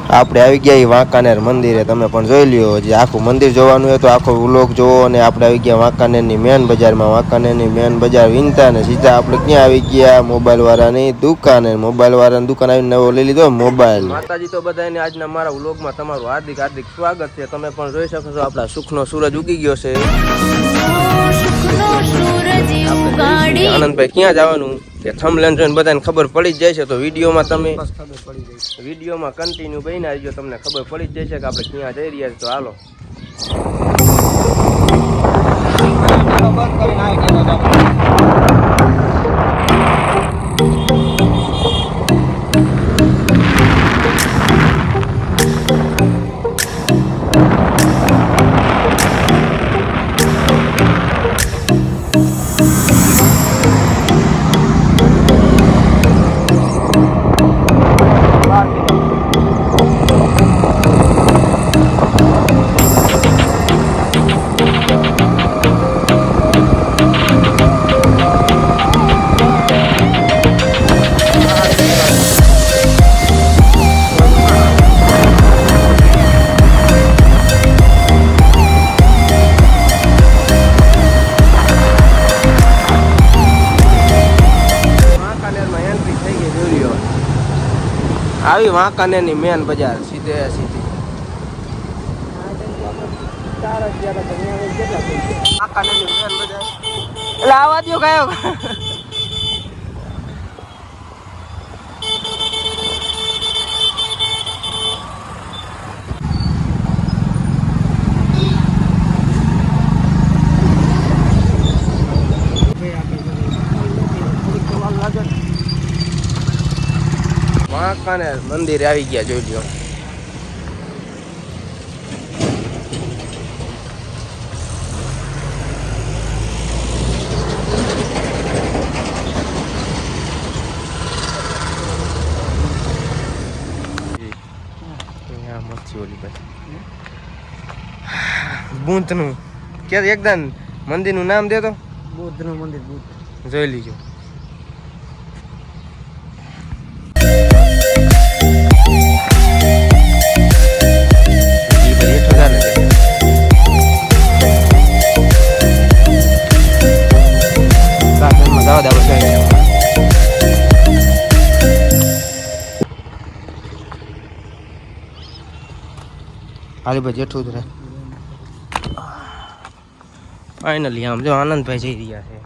આપણે આવી ગયા એ વાંકાનેર મંદિરે, તમે પણ જોઈ લ્યો. જે આખું મંદિર જોવાનું હોય તો આખો વ્લોગ જોવો. અને આપણે આવી ગયા વાંકાનેરની મેન બજારમાં. વાંકાનેરની મેન બજાર વિનતા ને સીધા આપણે ક્યાં આવી ગયા, મોબાઈલવાળાની દુકાને. મોબાઈલવાળાની દુકાન આવીને નવો લઈ લીધો મોબાઈલ. માતાજી તો બધાને આજના મારા વ્લોગમાં તમારું હાર્દિક હાર્દિક સ્વાગત છે. તમે પણ જોઈ શકો છો આપણા સુખનો સૂરજ ઉગી ગયો છે. આનંદભાઈ ક્યાં જવાનું કે થંબનેલ જોઈને બધાને ખબર પડી જ જાય છે. તો વિડીયોમાં તમે વિડીયોમાં કન્ટિન્યુ બની આવજો, તમને ખબર પડી જ જાય છે કે આપણે ક્યાં જઈ રહ્યા છીએ. તો હાલો. આવી વાંકાનેરની મેન બજાર સીધે સીધી વાંકાનેરની મેન બજાર. એટલે આવા દો કયો વાંકાનેર મંદિરે આવી ગયા, જોઈ લ્યો. બુદ્ધનું કે એકદમ મંદિરનું નામ દે તો. બુદ્ધનું મંદિર, બુદ્ધ જોઈ લીજો. હાલી ભાઈ જેઠું જ રહે. ફાઇનલી આમ જો આનંદભાઈ જઈ રહ્યા છે.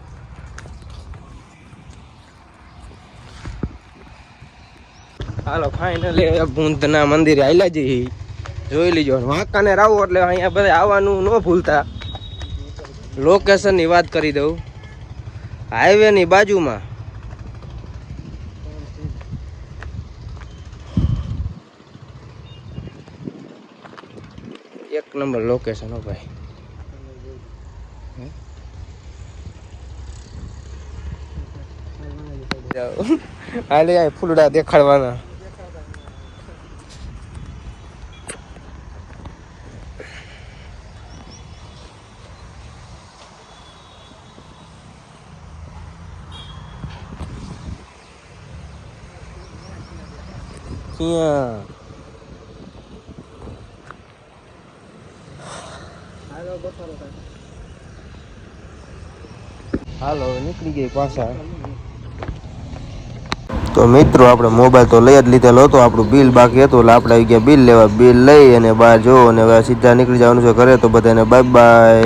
હાલો ફાઇનલી બુદ્ધના મંદિરે આવેલા જઈ, જોઈ લીજો. વાંકાનેર આવો એટલે અહીંયા બધા આવવાનું ન ભૂલતા. લોકેશનની વાત કરી દઉં, હાઈવેની બાજુમાં એક નંબર લોકેશન. હો ભાઈ, હાલે ફૂલડા દેખાડવાના. ક્યાં હાલો નીકળી ગઈ પાછા. તો મિત્રો આપણે મોબાઈલ તો લઈ જ લીધેલો હતો, આપણું બિલ બાકી હતું એટલે આપણે આવી ગયા બિલ લેવા. બિલ લઈ અને બહાર જો અને સીધા નીકળી જવાનું છે ઘરે. તો બધાને બાય બાય.